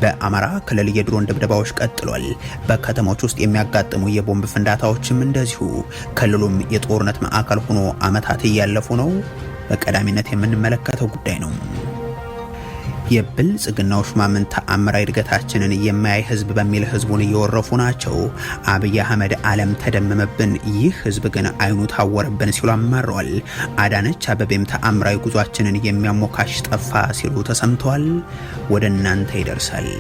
በአማራ ክልል የድሮን ድብደባዎች ቀጥሏል። በከተሞች ውስጥ የሚያጋጥሙ የቦምብ ፍንዳታዎችም እንደዚሁ። ክልሉም የጦርነት ማዕከል ሆኖ ዓመታት እያለፉ ነው። በቀዳሚነት የምንመለከተው ጉዳይ ነው። የብልጽግናው ሹማምንት ተአምራዊ እድገታችንን የማያይ ህዝብ በሚል ህዝቡን እየወረፉ ናቸው። አብይ አህመድ ዓለም ተደመመብን፣ ይህ ህዝብ ግን አይኑ ታወረብን ሲሉ አማረዋል። አዳነች አበቤም ተአምራዊ ጉዟችንን የሚያሞካሽ ጠፋ ሲሉ ተሰምተዋል። ወደ እናንተ ይደርሳል።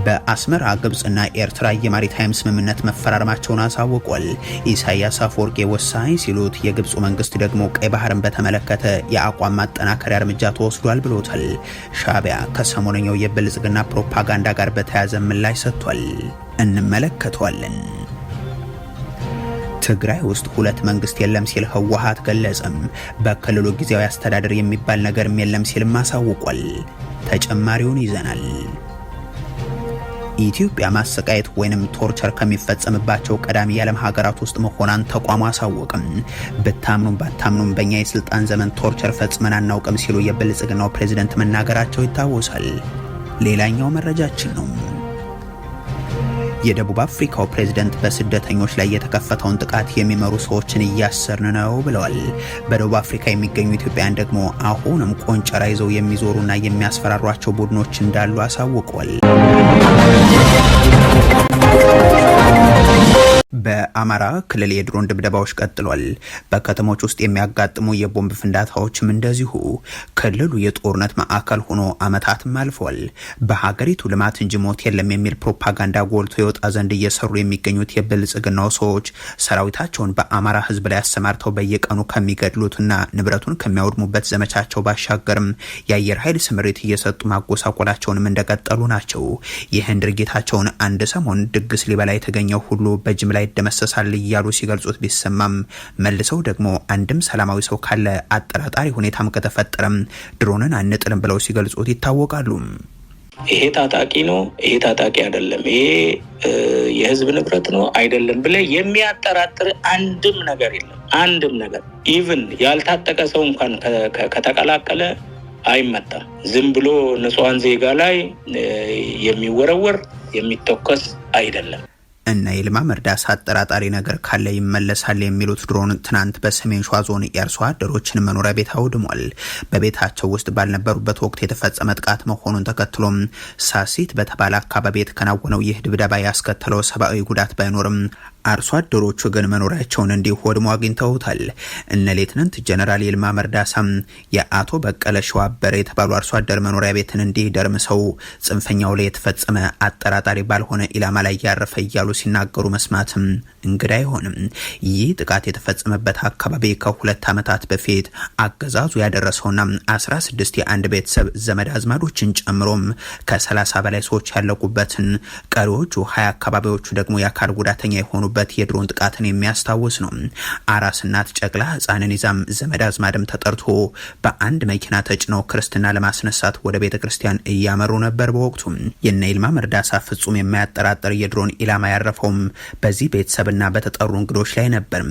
በአስመራ ግብጽና ኤርትራ የማሪታይም ስምምነት መፈራረማቸውን አሳውቋል። ኢሳያስ አፈወርቂ ወሳኝ ሲሉት የግብፁ መንግስት ደግሞ ቀይ ባህርን በተመለከተ የአቋም ማጠናከሪያ እርምጃ ተወስዷል ብሎታል። ሻዕቢያ ከሰሞነኛው የብልጽግና ፕሮፓጋንዳ ጋር በተያያዘ ምላሽ ሰጥቷል። እንመለከተዋለን። ትግራይ ውስጥ ሁለት መንግስት የለም ሲል ህወሓት ገለጸም። በክልሉ ጊዜያዊ አስተዳደር የሚባል ነገርም የለም ሲልም አሳውቋል። ተጨማሪውን ይዘናል። ኢትዮጵያ ማሰቃየት ወይንም ቶርቸር ከሚፈጸምባቸው ቀዳሚ የዓለም ሀገራት ውስጥ መሆኗን ተቋሙ አሳወቅም። ብታምኑም ባታምኑም በእኛ የስልጣን ዘመን ቶርቸር ፈጽመን አናውቅም ሲሉ የብልጽግናው ፕሬዝደንት መናገራቸው ይታወሳል። ሌላኛው መረጃችን ነው። የደቡብ አፍሪካው ፕሬዝደንት በስደተኞች ላይ የተከፈተውን ጥቃት የሚመሩ ሰዎችን እያሰርን ነው ብለዋል። በደቡብ አፍሪካ የሚገኙ ኢትዮጵያውያን ደግሞ አሁንም ቆንጨራ ይዘው የሚዞሩና የሚያስፈራሯቸው ቡድኖች እንዳሉ አሳውቀዋል። በአማራ ክልል የድሮን ድብደባዎች ቀጥሏል። በከተሞች ውስጥ የሚያጋጥሙ የቦምብ ፍንዳታዎችም እንደዚሁ። ክልሉ የጦርነት ማዕከል ሆኖ ዓመታትም አልፏል። በሀገሪቱ ልማት እንጂ ሞት የለም የሚል ፕሮፓጋንዳ ጎልቶ የወጣ ዘንድ እየሰሩ የሚገኙት የብልጽግናው ሰዎች ሰራዊታቸውን በአማራ ሕዝብ ላይ አሰማርተው በየቀኑ ከሚገድሉትና ንብረቱን ከሚያወድሙበት ዘመቻቸው ባሻገርም የአየር ኃይል ስምሪት እየሰጡ ማጎሳቆላቸውንም እንደቀጠሉ ናቸው። ይህን ድርጊታቸውን አንድ ሰሞን ድግስ ሊበላ የተገኘው ሁሉ በጅምላ ይደመሰሳል እያሉ ሲገልጹት ቢሰማም መልሰው ደግሞ አንድም ሰላማዊ ሰው ካለ አጠራጣሪ ሁኔታም ከተፈጠረም ድሮንን አንጥልም ብለው ሲገልጹት ይታወቃሉ። ይሄ ታጣቂ ነው፣ ይሄ ታጣቂ አይደለም፣ ይሄ የህዝብ ንብረት ነው አይደለም ብለ የሚያጠራጥር አንድም ነገር የለም። አንድም ነገር ኢቭን ያልታጠቀ ሰው እንኳን ከተቀላቀለ አይመጣም። ዝም ብሎ ንጹሃን ዜጋ ላይ የሚወረወር የሚተኮስ አይደለም። እና ይልማ መርዳሳ አጠራጣሪ ነገር ካለ ይመለሳል የሚሉት ድሮን ትናንት በሰሜን ሸዋ ዞን የአርሶ አደሮችን መኖሪያ ቤት አውድሟል። በቤታቸው ውስጥ ባልነበሩበት ወቅት የተፈጸመ ጥቃት መሆኑን ተከትሎም ሳሲት በተባለ አካባቢ የተከናወነው ይህ ድብደባ ያስከተለው ሰብአዊ ጉዳት ባይኖርም አርሶ አደሮቹ ግን መኖሪያቸውን እንዲሁ ወድሞ አግኝተውታል። እነ ሌትናንት ጀነራል ይልማ መርዳሳም የአቶ በቀለ ሸዋበረ የተባሉ አርሶ አደር መኖሪያ ቤትን እንዲህ ደርምሰው ጽንፈኛው ላይ የተፈጸመ አጠራጣሪ ባልሆነ ኢላማ ላይ ያረፈ እያሉ ሲናገሩ መስማትም እንግዳ አይሆንም። ይህ ጥቃት የተፈጸመበት አካባቢ ከ2 ዓመታት በፊት አገዛዙ ያደረሰውና 16 የአንድ ቤተሰብ ዘመድ አዝማዶችን ጨምሮም ከ30 በላይ ሰዎች ያለቁበትን ቀሪዎቹ 20 አካባቢዎቹ ደግሞ የአካል ጉዳተኛ የሆኑ በት የድሮን ጥቃትን የሚያስታውስ ነው። አራስ እናት ጨቅላ ህፃንን ይዛም ዘመድ አዝማድም ተጠርቶ በአንድ መኪና ተጭነው ክርስትና ለማስነሳት ወደ ቤተክርስቲያን እያመሩ ነበር። በወቅቱ የነ ይልማ መርዳሳ ፍጹም የማያጠራጥር የድሮን ኢላማ ያረፈውም በዚህ ቤተሰብና በተጠሩ እንግዶች ላይ ነበር።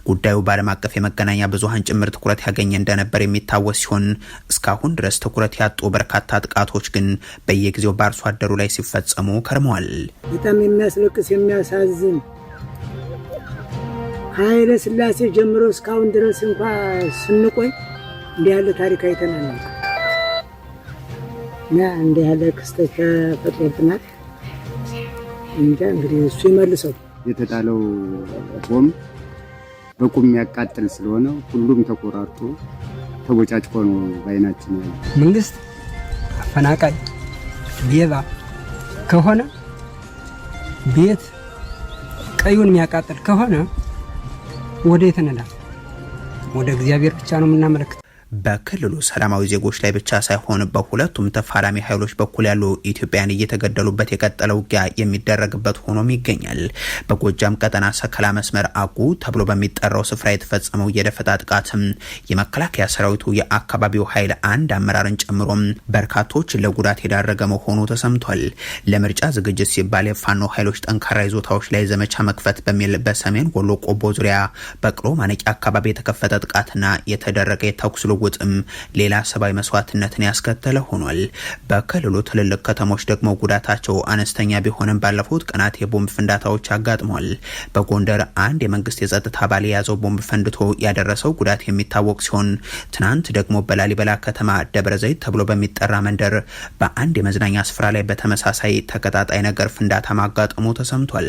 ጉዳዩ በዓለም አቀፍ የመገናኛ ብዙሃን ጭምር ትኩረት ያገኘ እንደነበር የሚታወስ ሲሆን እስካሁን ድረስ ትኩረት ያጡ በርካታ ጥቃቶች ግን በየጊዜው በአርሶ አደሩ ላይ ሲፈጸሙ ከርመዋል። በጣም የሚያስለቅስ የሚያሳዝን ኃይለ ሥላሴ ጀምሮ እስካሁን ድረስ እንኳን ስንቆይ እንዲህ ያለ ታሪክ አይተናል እና እንዲህ ያለ ክስተት ተፈጥሮብናል። እንጃ እንግዲህ እሱ ይመልሰው። የተጣለው ቦምብ በቁም የሚያቃጥል ስለሆነ ሁሉም ተቆራርጦ ተቦጫጭቆ ነው ባይናችን ያለው። መንግስት አፈናቃይ ሌባ ከሆነ ቤት ቀዩን የሚያቃጥል ከሆነ ወዴት እንላለን? ወደ እግዚአብሔር ብቻ ነው የምናመለክተው። በክልሉ ሰላማዊ ዜጎች ላይ ብቻ ሳይሆን በሁለቱም ተፋላሚ ኃይሎች በኩል ያሉ ኢትዮጵያን እየተገደሉበት የቀጠለ ውጊያ የሚደረግበት ሆኖም ይገኛል። በጎጃም ቀጠና ሰከላ መስመር አጉ ተብሎ በሚጠራው ስፍራ የተፈጸመው የደፈጣ ጥቃትም የመከላከያ ሰራዊቱ የአካባቢው ኃይል አንድ አመራርን ጨምሮም በርካቶች ለጉዳት የዳረገ መሆኑ ተሰምቷል። ለምርጫ ዝግጅት ሲባል የፋኖ ኃይሎች ጠንካራ ይዞታዎች ላይ ዘመቻ መክፈት በሚል በሰሜን ወሎ ቆቦ ዙሪያ በቅሎ ማነቂያ አካባቢ የተከፈተ ጥቃትና የተደረገ የተኩስ ቢለውጥም ሌላ ሰብአዊ መስዋዕትነትን ያስከተለ ሆኗል። በክልሉ ትልልቅ ከተሞች ደግሞ ጉዳታቸው አነስተኛ ቢሆንም ባለፉት ቀናት የቦምብ ፍንዳታዎች አጋጥመዋል። በጎንደር አንድ የመንግስት የጸጥታ አባል የያዘው ቦምብ ፈንድቶ ያደረሰው ጉዳት የሚታወቅ ሲሆን ትናንት ደግሞ በላሊበላ ከተማ ደብረ ዘይት ተብሎ በሚጠራ መንደር በአንድ የመዝናኛ ስፍራ ላይ በተመሳሳይ ተቀጣጣይ ነገር ፍንዳታ ማጋጠሙ ተሰምቷል።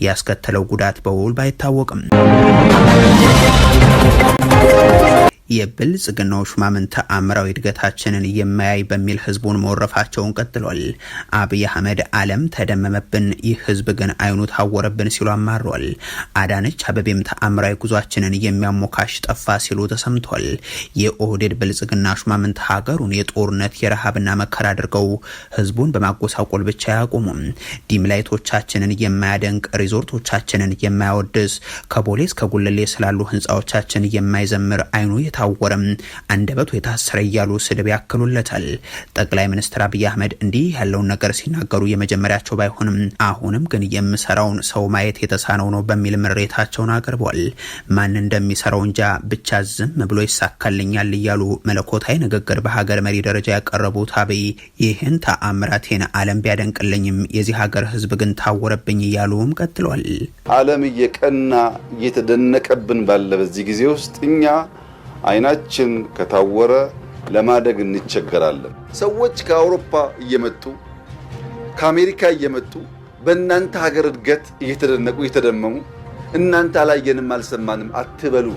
ያስከተለው ጉዳት በውል ባይታወቅም የብልጽግናው ሹማምንት ተአምራዊ እድገታችንን የማያይ በሚል ህዝቡን መወረፋቸውን ቀጥሏል። አብይ አህመድ ዓለም ተደመመብን፣ ይህ ህዝብ ግን አይኑ ታወረብን ሲሉ አማረዋል። አዳነች አበቤም ተአምራዊ ጉዟችንን የሚያሞካሽ ጠፋ ሲሉ ተሰምቷል። የኦህዴድ ብልጽግና ሹማምንት ሀገሩን የጦርነት የረሃብና መከራ አድርገው ህዝቡን በማጎሳቆል ብቻ አያቆሙም። ዲምላይቶቻችንን የማያደንቅ፣ ሪዞርቶቻችንን የማያወድስ፣ ከቦሌ እስከ ጉለሌ ስላሉ ህንፃዎቻችን የማይዘምር አይኑ ታወረም አንደበቱ የታሰረ እያሉ ስድብ ያክሉለታል። ጠቅላይ ሚኒስትር አብይ አህመድ እንዲህ ያለውን ነገር ሲናገሩ የመጀመሪያቸው ባይሆንም አሁንም ግን የምሰራውን ሰው ማየት የተሳነው ነው በሚል ምሬታቸውን አቅርበዋል። ማን እንደሚሰራው እንጃ ብቻ ዝም ብሎ ይሳካልኛል እያሉ መለኮታዊ ንግግር በሀገር መሪ ደረጃ ያቀረቡት አብይ ይህን ተአምራቴን ዓለም ቢያደንቅልኝም የዚህ ሀገር ህዝብ ግን ታወረብኝ እያሉም ቀጥሏል። ዓለም እየቀና እየተደነቀብን ባለ በዚህ ጊዜ ውስጥ እኛ አይናችን ከታወረ ለማደግ እንቸገራለን። ሰዎች ከአውሮፓ እየመጡ ከአሜሪካ እየመጡ በእናንተ ሀገር እድገት እየተደነቁ እየተደመሙ እናንተ አላየንም አልሰማንም አትበሉ።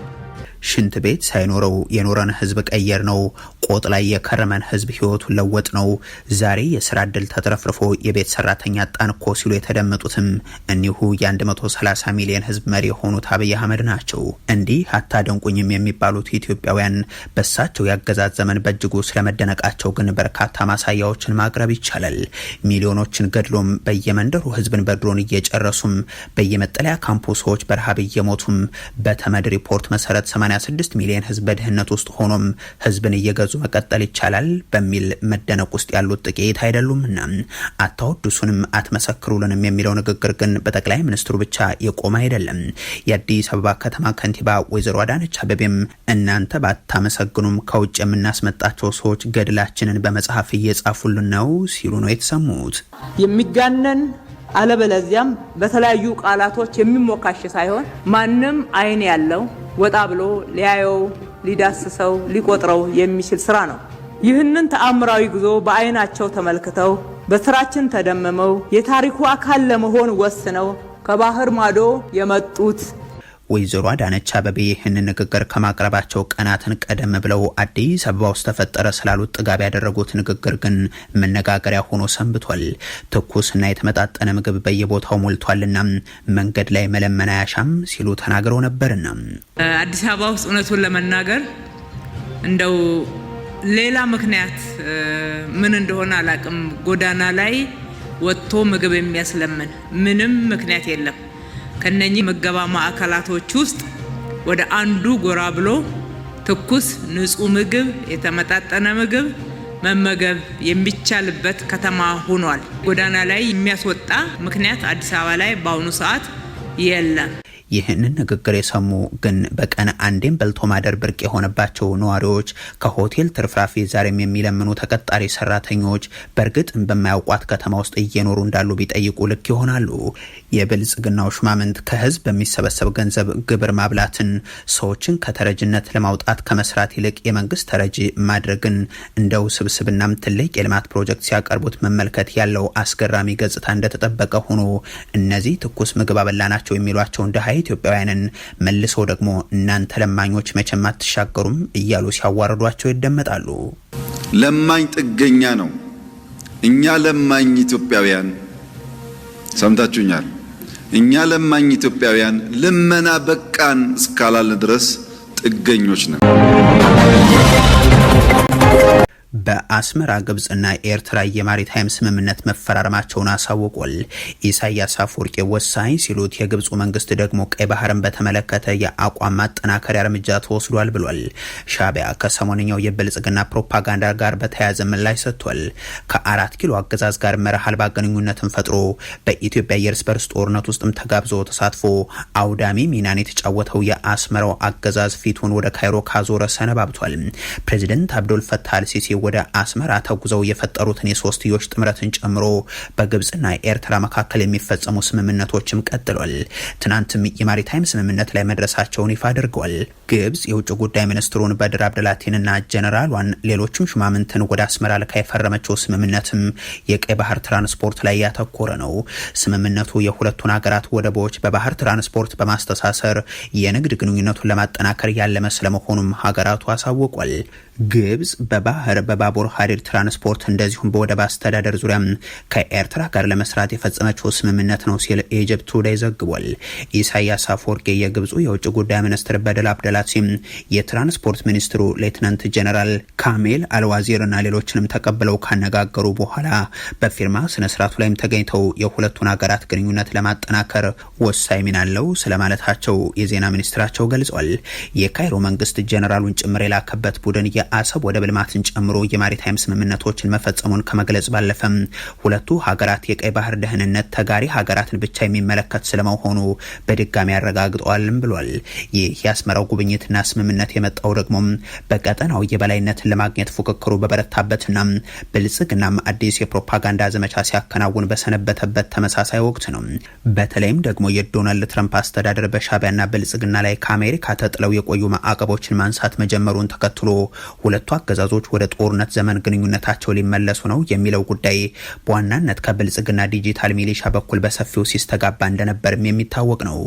ሽንት ቤት ሳይኖረው የኖረን ህዝብ ቀየር ነው። ቆጥ ላይ የከረመን ህዝብ ህይወቱን ለወጥ ነው። ዛሬ የስራ እድል ተትረፍርፎ የቤት ሰራተኛ ጣን እኮ ሲሉ የተደመጡትም እኒሁ የ130 ሚሊዮን ህዝብ መሪ የሆኑት አብይ አህመድ ናቸው። እንዲህ አታደንቁኝም የሚባሉት ኢትዮጵያውያን በሳቸው ያገዛዝ ዘመን በእጅጉ ስለመደነቃቸው ግን በርካታ ማሳያዎችን ማቅረብ ይቻላል። ሚሊዮኖችን ገድሎም በየመንደሩ ህዝብን በድሮን እየጨረሱም በየመጠለያ ካምፑሶች በረሃብ እየሞቱም በተመድ ሪፖርት መሰረት 86 ሚሊዮን ህዝብ በድህነት ውስጥ ሆኖም ህዝብን እየገዙ መቀጠል ይቻላል በሚል መደነቅ ውስጥ ያሉት ጥቂት አይደሉምና አታወድሱንም አትመሰክሩልንም የሚለው ንግግር ግን በጠቅላይ ሚኒስትሩ ብቻ የቆመ አይደለም። የአዲስ አበባ ከተማ ከንቲባ ወይዘሮ አዳነች አበቤም እናንተ ባታመሰግኑም ከውጭ የምናስመጣቸው ሰዎች ገድላችንን በመጽሐፍ እየጻፉልን ነው ሲሉ ነው የተሰሙት። የሚጋነን አለበለዚያም በተለያዩ ቃላቶች የሚሞካሽ ሳይሆን ማንም አይን ያለው ወጣ ብሎ ሊያየው ሊዳስሰው ሊቆጥረው የሚችል ስራ ነው። ይህንን ተአምራዊ ጉዞ በአይናቸው ተመልክተው በስራችን ተደመመው የታሪኩ አካል ለመሆን ወስነው ከባህር ማዶ የመጡት ወይዘሮ አዳነች አበቤ ይህንን ንግግር ከማቅረባቸው ቀናትን ቀደም ብለው አዲስ አበባ ውስጥ ተፈጠረ ስላሉት ጥጋብ ያደረጉት ንግግር ግን መነጋገሪያ ሆኖ ሰንብቷል። ትኩስና የተመጣጠነ ምግብ በየቦታው ሞልቷልና መንገድ ላይ መለመን አያሻም ሲሉ ተናግረው ነበርና አዲስ አበባ ውስጥ እውነቱን ለመናገር እንደው ሌላ ምክንያት ምን እንደሆነ አላቅም፣ ጎዳና ላይ ወጥቶ ምግብ የሚያስለምን ምንም ምክንያት የለም። ከነኚህ ምገባ ማዕከላቶች ውስጥ ወደ አንዱ ጎራ ብሎ ትኩስ ንጹህ ምግብ የተመጣጠነ ምግብ መመገብ የሚቻልበት ከተማ ሆኗል። ጎዳና ላይ የሚያስወጣ ምክንያት አዲስ አበባ ላይ በአሁኑ ሰዓት የለም። ይህንን ንግግር የሰሙ ግን በቀን አንዴም በልቶ ማደር ብርቅ የሆነባቸው ነዋሪዎች፣ ከሆቴል ትርፍራፊ ዛሬም የሚለምኑ ተቀጣሪ ሰራተኞች በእርግጥም በማያውቋት ከተማ ውስጥ እየኖሩ እንዳሉ ቢጠይቁ ልክ ይሆናሉ። የብልጽግናው ሹማምንት ከህዝብ በሚሰበሰብ ገንዘብ ግብር ማብላትን፣ ሰዎችን ከተረጅነት ለማውጣት ከመስራት ይልቅ የመንግስት ተረጂ ማድረግን እንደው ስብስብናም ትልቅ የልማት ፕሮጀክት ሲያቀርቡት መመልከት ያለው አስገራሚ ገጽታ እንደተጠበቀ ሆኖ እነዚህ ትኩስ ምግብ አበላናቸው የሚሏቸው እንደ ኢትዮጵያውያንን መልሰው ደግሞ እናንተ ለማኞች መቼም አትሻገሩም እያሉ ሲያዋርዷቸው ይደመጣሉ። ለማኝ ጥገኛ ነው። እኛ ለማኝ ኢትዮጵያውያን ሰምታችሁኛል። እኛ ለማኝ ኢትዮጵያውያን ልመና በቃን እስካላልን ድረስ ጥገኞች ነን። በአስመራ ግብጽና ኤርትራ የማሪታይም ስምምነት መፈራረማቸውን አሳውቋል። ኢሳያስ አፈወርቂ ወሳኝ ሲሉት የግብፁ መንግስት ደግሞ ቀይ ባህርን በተመለከተ የአቋም ማጠናከሪያ እርምጃ ተወስዷል ብሏል። ሻዕቢያ ከሰሞንኛው የብልጽግና ፕሮፓጋንዳ ጋር በተያያዘ ምላሽ ሰጥቷል። ከ4 ኪሎ አገዛዝ ጋር መርህ አልባ ግንኙነትን ፈጥሮ በኢትዮጵያ የእርስ በርስ ጦርነት ውስጥም ተጋብዞ ተሳትፎ አውዳሚ ሚናን የተጫወተው የአስመራው አገዛዝ ፊቱን ወደ ካይሮ ካዞረ ሰነባብቷል። ፕሬዚደንት አብዱል ፈታህ አልሲሲ ወደ አስመራ ተጉዘው የፈጠሩትን የሶስትዮሽ ጥምረትን ጨምሮ በግብጽና ኤርትራ መካከል የሚፈጸሙ ስምምነቶችም ቀጥሏል። ትናንትም የማሪታይም ስምምነት ላይ መድረሳቸውን ይፋ አድርገዋል። ግብጽ የውጭ ጉዳይ ሚኒስትሩን በድር አብደላቲንና ጀነራሏን ሌሎችም ሹማምንትን ወደ አስመራ ልካ የፈረመችው ስምምነትም የቀይ ባህር ትራንስፖርት ላይ ያተኮረ ነው። ስምምነቱ የሁለቱን ሀገራት ወደቦች በባህር ትራንስፖርት በማስተሳሰር የንግድ ግንኙነቱን ለማጠናከር ያለመ ስለመሆኑም ሀገራቱ አሳውቋል። ግብጽ በባህር በባቡር ሀዲድ ትራንስፖርት እንደዚሁም በወደብ አስተዳደር ዙሪያ ከኤርትራ ጋር ለመስራት የፈጸመችው ስምምነት ነው ሲል ኢጅፕት ቱዴይ ዘግቧል። ኢሳያስ አፈወርቂ የግብፁ የውጭ ጉዳይ ሚኒስትር በድር አብደላቲም የትራንስፖርት ሚኒስትሩ ሌትናንት ጀነራል ካሜል አልዋዚርና ሌሎችንም ተቀብለው ካነጋገሩ በኋላ በፊርማ ስነስርዓቱ ላይም ተገኝተው የሁለቱን ሀገራት ግንኙነት ለማጠናከር ወሳኝ ሚና አለው ስለማለታቸው የዜና ሚኒስትራቸው ገልጿል። የካይሮ መንግስት ጀነራሉን ጭምር የላከበት ቡድን የአሰብ ወደብ ልማትን ጨምሮ የማሪታይም ስምምነቶችን መፈጸሙን ከመግለጽ ባለፈም ሁለቱ ሀገራት የቀይ ባህር ደህንነት ተጋሪ ሀገራትን ብቻ የሚመለከት ስለመሆኑ በድጋሚ ያረጋግጠዋልም ብሏል። ይህ የአስመራው ጉብኝትና ስምምነት የመጣው ደግሞ በቀጠናው የበላይነትን ለማግኘት ፉክክሩ በበረታበትና ብልጽግናም አዲስ የፕሮፓጋንዳ ዘመቻ ሲያከናውን በሰነበተበት ተመሳሳይ ወቅት ነው። በተለይም ደግሞ የዶናልድ ትራምፕ አስተዳደር በሻዕቢያና ብልጽግና ላይ ከአሜሪካ ተጥለው የቆዩ ማዕቀቦችን ማንሳት መጀመሩን ተከትሎ ሁለቱ አገዛዞች ወደ ጦርነት ዘመን ግንኙነታቸው ሊመለሱ ነው የሚለው ጉዳይ በዋናነት ከብልጽግና ዲጂታል ሚሊሻ በኩል በሰፊው ሲስተጋባ እንደነበርም የሚታወቅ ነው።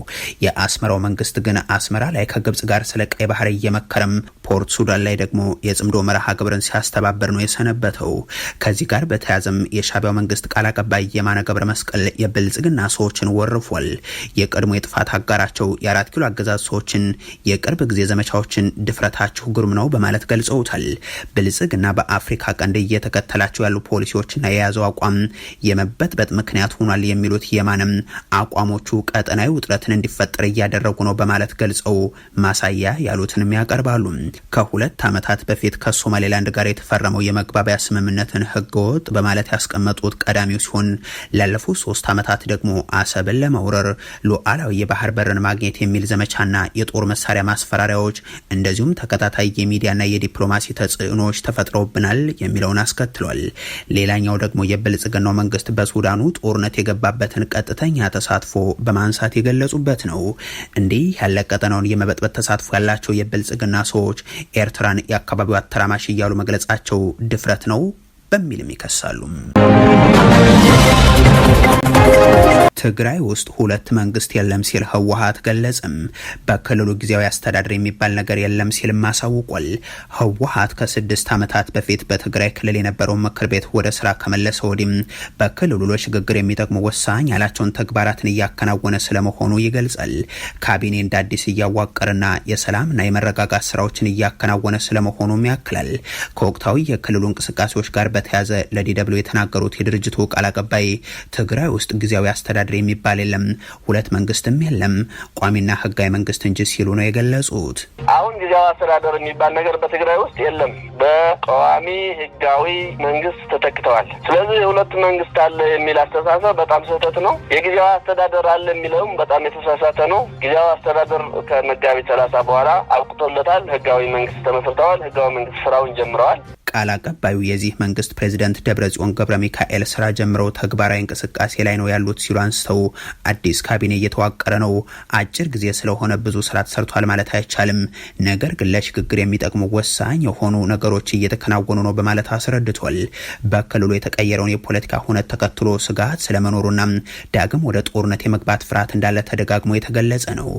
የአስመራው መንግስት ግን አስመራ ላይ ከግብጽ ጋር ስለ ቀይ ባህር እየመከረም ፖርት ሱዳን ላይ ደግሞ የጽምዶ መርሃ ግብርን ሲያስተባበር ነው የሰነበተው። ከዚህ ጋር በተያያዘም የሻዕቢያው መንግስት ቃል አቀባይ የማነ ገብረ መስቀል የብልጽግና ሰዎችን ወርፏል። የቀድሞ የጥፋት አጋራቸው የ4 ኪሎ አገዛዝ ሰዎችን የቅርብ ጊዜ ዘመቻዎችን ድፍረታችሁ ግሩም ነው በማለት ገልጸውታል። ብልጽግና በአፍሪካ ቀንድ እየተከተላቸው ያሉ ፖሊሲዎችና የያዘው አቋም የመበጥበጥ ምክንያት ሆኗል የሚሉት የማንም አቋሞቹ ቀጠናዊ ውጥረትን እንዲፈጠር እያደረጉ ነው በማለት ገልጸው ማሳያ ያሉትንም ያቀርባሉ። ከ2 ዓመታት በፊት ከሶማሌላንድ ጋር የተፈረመው የመግባቢያ ስምምነትን ህገወጥ በማለት ያስቀመጡት ቀዳሚው ሲሆን ላለፉት 3 ዓመታት ደግሞ አሰብን ለመውረር ሉዓላዊ የባህር በርን ማግኘት የሚል ዘመቻና የጦር መሳሪያ ማስፈራሪያዎች እንደዚሁም ተከታታይ የሚዲያና የዲፕሎማሲ ተጽዕኖዎች ተፈጥረውብናል የሚለውን አስከትሏል። ሌላኛው ደግሞ የብልጽግናው መንግስት በሱዳኑ ጦርነት የገባበትን ቀጥተኛ ተሳትፎ በማንሳት የገለጹበት ነው። እንዲህ ያለ ቀጠናውን የመበጥበት ተሳትፎ ያላቸው የብልጽግና ሰዎች ኤርትራን የአካባቢው አተራማሽ እያሉ መግለጻቸው ድፍረት ነው በሚልም ይከሳሉ። ትግራይ ውስጥ ሁለት መንግስት የለም ሲል ህወሓት ገለጸም። በክልሉ ጊዜያዊ አስተዳደር የሚባል ነገር የለም ሲል ማሳውቋል። ህወሓት ከ6 ዓመታት በፊት በትግራይ ክልል የነበረውን ምክር ቤት ወደ ስራ ከመለሰ ወዲህም በክልሉ ለሽግግር የሚጠቅሙ ወሳኝ ያላቸውን ተግባራትን እያከናወነ ስለመሆኑ ይገልጻል። ካቢኔ እንደ አዲስ እያዋቀረና የሰላምና የመረጋጋት ስራዎችን እያከናወነ ስለመሆኑም ያክላል። ከወቅታዊ የክልሉ እንቅስቃሴዎች ጋር በተያያዘ ለዲደብሊው የተናገሩት የድርጅቱ ቃል አቀባይ ትግራይ ውስጥ ጊዜያዊ አስተዳደር የሚባል የለም፣ ሁለት መንግስትም የለም፣ ቋሚና ህጋዊ መንግስት እንጂ ሲሉ ነው የገለጹት። አሁን ጊዜያዊ አስተዳደር የሚባል ነገር በትግራይ ውስጥ የለም፣ በቋሚ ህጋዊ መንግስት ተተክተዋል። ስለዚህ የሁለት መንግስት አለ የሚል አስተሳሰብ በጣም ስህተት ነው። የጊዜያዊ አስተዳደር አለ የሚለውም በጣም የተሳሳተ ነው። ጊዜያዊ አስተዳደር ከመጋቢት 30 በኋላ አብቅቶለታል። ህጋዊ መንግስት ተመስርተዋል። ህጋዊ መንግስት ስራውን ጀምረዋል። ቃል አቀባዩ የዚህ መንግስት ፕሬዚደንት ደብረጽዮን ገብረ ሚካኤል ስራ ጀምረው ተግባራዊ እንቅስቃሴ ላይ ነው ያሉት ሲሉ አንስተው አዲስ ካቢኔ እየተዋቀረ ነው፣ አጭር ጊዜ ስለሆነ ብዙ ስራ ተሰርቷል ማለት አይቻልም፣ ነገር ግን ለሽግግር የሚጠቅሙ ወሳኝ የሆኑ ነገሮች እየተከናወኑ ነው በማለት አስረድቷል። በክልሉ የተቀየረውን የፖለቲካ ሁነት ተከትሎ ስጋት ስለመኖሩና ዳግም ወደ ጦርነት የመግባት ፍርሃት እንዳለ ተደጋግሞ የተገለጸ ነው።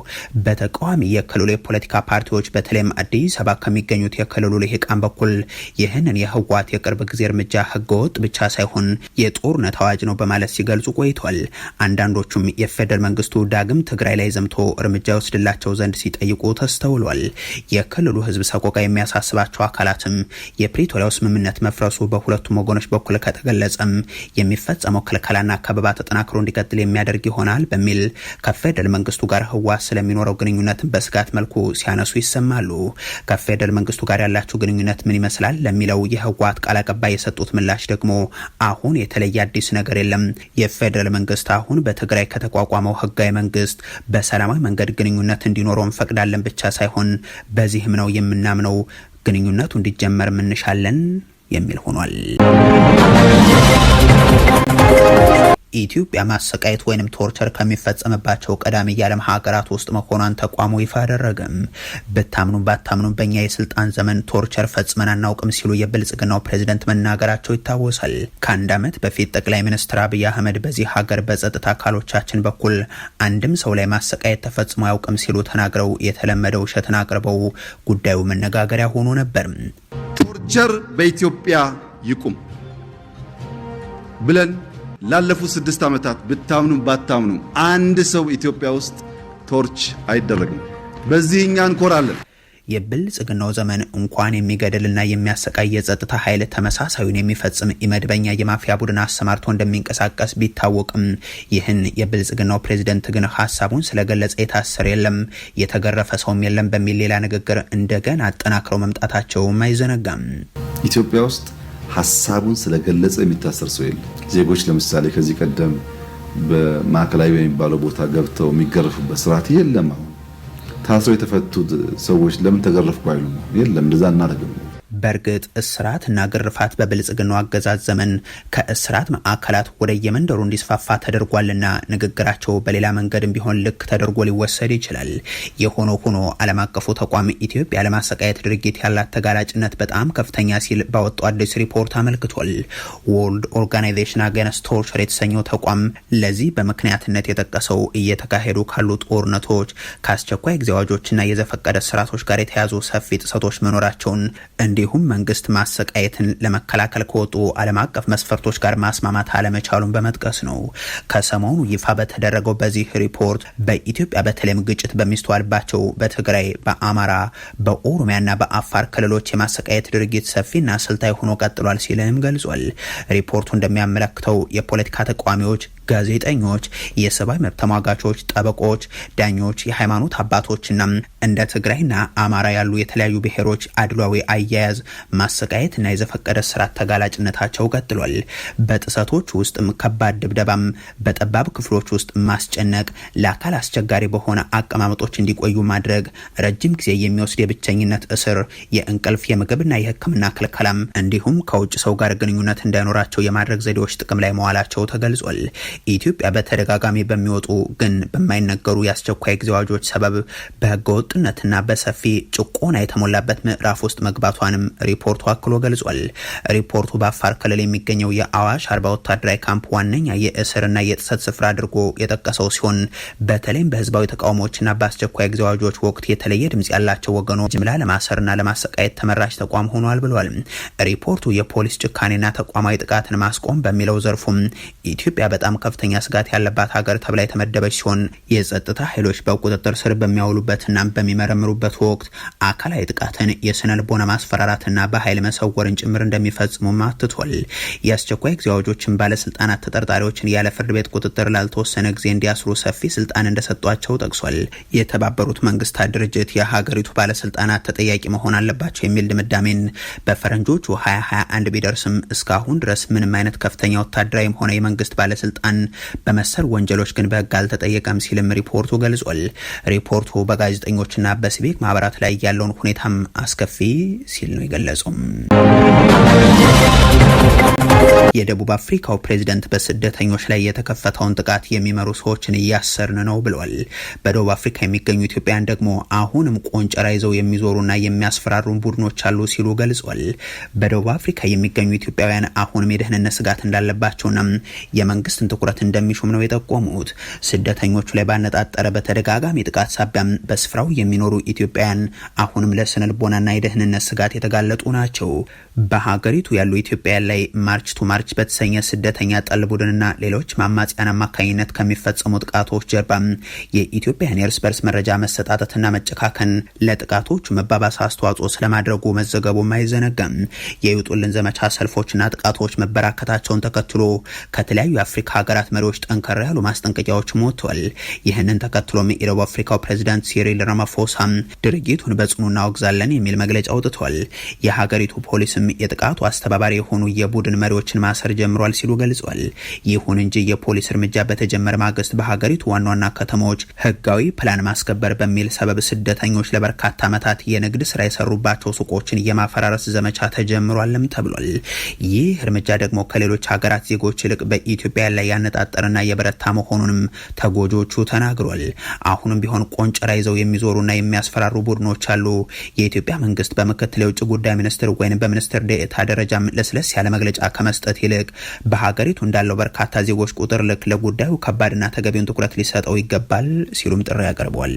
በተቃዋሚ የክልሉ የፖለቲካ ፓርቲዎች በተለይም አዲስ አበባ ከሚገኙት የክልሉ ልሂቃን በኩል ይህን ይህንን የህወሓት የቅርብ ጊዜ እርምጃ ህገወጥ ብቻ ሳይሆን የጦርነት አዋጅ ነው በማለት ሲገልጹ ቆይቷል። አንዳንዶቹም የፌደራል መንግስቱ ዳግም ትግራይ ላይ ዘምቶ እርምጃ ይወስድላቸው ዘንድ ሲጠይቁ ተስተውሏል። የክልሉ ህዝብ ሰቆቃ የሚያሳስባቸው አካላትም የፕሪቶሪያው ስምምነት መፍረሱ በሁለቱም ወገኖች በኩል ከተገለጸም የሚፈጸመው ክልከላና ከበባ ተጠናክሮ እንዲቀጥል የሚያደርግ ይሆናል በሚል ከፌደራል መንግስቱ ጋር ህወሓት ስለሚኖረው ግንኙነትን በስጋት መልኩ ሲያነሱ ይሰማሉ። ከፌደራል መንግስቱ ጋር ያላቸው ግንኙነት ምን ይመስላል ለሚለው የህወሓት ቃል አቀባይ የሰጡት ምላሽ ደግሞ አሁን የተለየ አዲስ ነገር የለም። የፌደራል መንግስት አሁን በትግራይ ከተቋቋመው ህጋዊ መንግስት በሰላማዊ መንገድ ግንኙነት እንዲኖረው እንፈቅዳለን ብቻ ሳይሆን በዚህም ነው የምናምነው፣ ግንኙነቱ እንዲጀመር እንሻለን የሚል ሆኗል። ኢትዮጵያ ማሰቃየት ወይንም ቶርቸር ከሚፈጸምባቸው ቀዳሚ የዓለም ሀገራት ውስጥ መሆኗን ተቋሙ ይፋ አደረገም። ብታምኑ ባታምኑ በእኛ የስልጣን ዘመን ቶርቸር ፈጽመን አናውቅም ሲሉ የብልጽግናው ፕሬዝደንት መናገራቸው ይታወሳል። ከአንድ ዓመት በፊት ጠቅላይ ሚኒስትር አብይ አህመድ በዚህ ሀገር በጸጥታ አካሎቻችን በኩል አንድም ሰው ላይ ማሰቃየት ተፈጽሞ አያውቅም ሲሉ ተናግረው የተለመደው ውሸትን አቅርበው ጉዳዩ መነጋገሪያ ሆኖ ነበር። ቶርቸር በኢትዮጵያ ይቁም ብለን ላለፉት 6 ዓመታት ብታምኑ ባታምኑ አንድ ሰው ኢትዮጵያ ውስጥ ቶርች አይደረግም። በዚህ እኛ እንኮራለን። የብልጽግናው ዘመን እንኳን የሚገድልና የሚያሰቃይ የጸጥታ ኃይል ተመሳሳዩን የሚፈጽም ኢመድበኛ የማፊያ ቡድን አሰማርቶ እንደሚንቀሳቀስ ቢታወቅም ይህን የብልጽግናው ፕሬዝደንት ግን ሀሳቡን ስለገለጸ የታሰረ የለም የተገረፈ ሰውም የለም በሚል ሌላ ንግግር እንደገና አጠናክረው መምጣታቸውም አይዘነጋም። ኢትዮጵያ ውስጥ ሀሳቡን ስለገለጸ የሚታሰር ሰው የለም። ዜጎች ለምሳሌ ከዚህ ቀደም በማዕከላዊ የሚባለው ቦታ ገብተው የሚገረፉበት ስርዓት የለም። አሁን ታስረው የተፈቱት ሰዎች ለምን ተገረፍኩ አይሉም? የለም፣ እንደዛ እናደርግም። በእርግጥ እስራትና ግርፋት በብልጽግናው አገዛዝ ዘመን ከእስራት ማዕከላት ወደ የመንደሩ እንዲስፋፋ ተደርጓልና ንግግራቸው በሌላ መንገድም ቢሆን ልክ ተደርጎ ሊወሰድ ይችላል። የሆነ ሆኖ ዓለም አቀፉ ተቋም ኢትዮጵያ ለማሰቃየት ድርጊት ያላት ተጋላጭነት በጣም ከፍተኛ ሲል ባወጣው አዲስ ሪፖርት አመልክቷል። ወርልድ ኦርጋናይዜሽን አጌንስት ቶርቸር የተሰኘው ተቋም ለዚህ በምክንያትነት የጠቀሰው እየተካሄዱ ካሉ ጦርነቶች፣ ከአስቸኳይ ጊዜ አዋጆችና የዘፈቀደ ስርዓቶች ጋር የተያዙ ሰፊ ጥሰቶች መኖራቸውን እንዲሁም መንግስት ማሰቃየትን ለመከላከል ከወጡ ዓለም አቀፍ መስፈርቶች ጋር ማስማማት አለመቻሉን በመጥቀስ ነው። ከሰሞኑ ይፋ በተደረገው በዚህ ሪፖርት በኢትዮጵያ በተለይም ግጭት በሚስተዋልባቸው በትግራይ፣ በአማራ፣ በኦሮሚያና በአፋር ክልሎች የማሰቃየት ድርጊት ሰፊና ስልታዊ ሆኖ ቀጥሏል ሲልም ገልጿል። ሪፖርቱ እንደሚያመለክተው የፖለቲካ ተቃዋሚዎች፣ ጋዜጠኞች፣ የሰብአዊ መብት ተሟጋቾች፣ ጠበቆች፣ ዳኞች፣ የሃይማኖት አባቶችና እንደ ትግራይና አማራ ያሉ የተለያዩ ብሔሮች አድሏዊ አያያዝ፣ ማሰቃየትና የዘፈቀደ ስርዓት ተጋላጭነታቸው ቀጥሏል። በጥሰቶች ውስጥም ከባድ ድብደባም፣ በጠባብ ክፍሎች ውስጥ ማስጨነቅ፣ ለአካል አስቸጋሪ በሆነ አቀማመጦች እንዲቆዩ ማድረግ፣ ረጅም ጊዜ የሚወስድ የብቸኝነት እስር፣ የእንቅልፍ የምግብና የሕክምና ክልከላም እንዲሁም ከውጭ ሰው ጋር ግንኙነት እንዳይኖራቸው የማድረግ ዘዴዎች ጥቅም ላይ መዋላቸው ተገልጿል። ኢትዮጵያ በተደጋጋሚ በሚወጡ ግን በማይነገሩ የአስቸኳይ ጊዜ አዋጆች ሰበብ በህገወጥነትና በሰፊ ጭቆና የተሞላበት ምዕራፍ ውስጥ መግባቷንም ሪፖርቱ አክሎ ገልጿል። ሪፖርቱ በአፋር ክልል የሚገኘው የአዋሽ አርባ ወታደራዊ ካምፕ ዋነኛ የእስርና የጥሰት ስፍራ አድርጎ የጠቀሰው ሲሆን በተለይም በህዝባዊ ተቃውሞዎችና በአስቸኳይ ጊዜ አዋጆች ወቅት የተለየ ድምጽ ያላቸው ወገኖች ጅምላ ለማሰርና ለማሰቃየት ተመራጭ ተቋም ሆኗል ብሏል። ሪፖርቱ የፖሊስ ጭካኔና ተቋማዊ ጥቃትን ማስቆም በሚለው ዘርፉም ኢትዮጵያ በጣም ከፍተኛ ስጋት ያለባት ሀገር ተብላ የተመደበች ሲሆን የጸጥታ ኃይሎች በቁጥጥር ስር በሚያውሉበትና በሚመረምሩበት ወቅት አካላዊ ጥቃትን፣ የስነ ልቦና ማስፈራራትና በኃይል መሰወርን ጭምር እንደሚፈጽሙ አትቷል። የአስቸኳይ ጊዜ አዋጆችን ባለስልጣናት ተጠርጣሪዎችን ያለ ፍርድ ቤት ቁጥጥር ላልተወሰነ ጊዜ እንዲያስሩ ሰፊ ስልጣን እንደሰጧቸው ጠቅሷል። የተባበሩት መንግስታት ድርጅት የሀገሪቱ ባለስልጣናት ተጠያቂ መሆን አለባቸው የሚል ድምዳሜን በፈረንጆቹ 2021 ቢደርስም እስካሁን ድረስ ምንም አይነት ከፍተኛ ወታደራዊም ሆነ የመንግስት ባለስልጣን በመሰል ወንጀሎች ግን በህግ አልተጠየቀም ሲልም ሪፖርቱ ገልጿል። ሪፖርቱ በጋዜጠኞችና በሲቪክ ማህበራት ላይ ያለውን ሁኔታም አስከፊ ሲል ነው የገለጸው። የደቡብ አፍሪካው ፕሬዝዳንት በስደተኞች ላይ የተከፈተውን ጥቃት የሚመሩ ሰዎችን እያሰርን ነው ብለዋል። በደቡብ አፍሪካ የሚገኙ ኢትዮጵያውያን ደግሞ አሁንም ቆንጨራ ይዘው የሚዞሩና የሚያስፈራሩን ቡድኖች አሉ ሲሉ ገልጿል። በደቡብ አፍሪካ የሚገኙ ኢትዮጵያውያን አሁንም የደህንነት ስጋት እንዳለባቸውና የመንግስትን ትኩረት እንደሚሹም ነው የጠቆሙት። ስደተኞቹ ላይ ባነጣጠረ በተደጋጋሚ ጥቃት ሳቢያም በስፍራው የሚኖሩ ኢትዮጵያውያን አሁንም ለስነ ልቦናና የደህንነት ስጋት የተጋለጡ ናቸው። በሀገሪቱ ያሉ ኢትዮጵያውያን ላይ ማርች ቱ ማርች በተሰኘ ስደተኛ ጠል ቡድንና ሌሎች ማማጽያን አማካኝነት ከሚፈጸሙ ጥቃቶች ጀርባ የኢትዮጵያን የእርስ በርስ መረጃ መሰጣጠትና መጨካከን ለጥቃቶቹ መባባስ አስተዋጽኦ ስለማድረጉ መዘገቡም አይዘነጋም። የይውጡልን ዘመቻ ሰልፎችና ጥቃቶች መበራከታቸውን ተከትሎ ከተለያዩ የአፍሪካ ሀገራት መሪዎች ጠንከር ያሉ ማስጠንቀቂያዎች ወጥተዋል። ይህንን ተከትሎም የደቡብ አፍሪካው ፕሬዝዳንት ሲሪል ራማፎሳ ድርጊቱን በጽኑ እናወግዛለን የሚል መግለጫ አውጥተዋል። የሀገሪቱ ፖሊስም የጥቃቱ አስተባባሪ የሆኑ የቡድን መሪዎችን ማሰር ጀምሯል ሲሉ ገልጿል። ይሁን እንጂ የፖሊስ እርምጃ በተጀመረ ማግስት በሀገሪቱ ዋና ዋና ከተሞች ህጋዊ ፕላን ማስከበር በሚል ሰበብ ስደተኞች ለበርካታ ዓመታት የንግድ ስራ የሰሩባቸው ሱቆችን የማፈራረስ ዘመቻ ተጀምሯልም ተብሏል። ይህ እርምጃ ደግሞ ከሌሎች ሀገራት ዜጎች ይልቅ በኢትዮጵያ ላይ ያነጣጠረና የበረታ መሆኑንም ተጎጆቹ ተናግሯል። አሁንም ቢሆን ቆንጨራ ይዘው የሚዞሩና የሚያስፈራሩ ቡድኖች አሉ። የኢትዮጵያ መንግስት በምክትል የውጭ ጉዳይ ሚኒስትር ወይም በሚኒስትር ዴኤታ ደረጃም ለስለስ ያለ መግለጫ ከመስጠት ይልቅ በሀገሪቱ እንዳለው በርካታ ዜጎች ቁጥር ልክ ለጉዳዩ ከባድና ተገቢውን ትኩረት ሊሰጠው ይገባል ሲሉም ጥሪ ያቀርበዋል።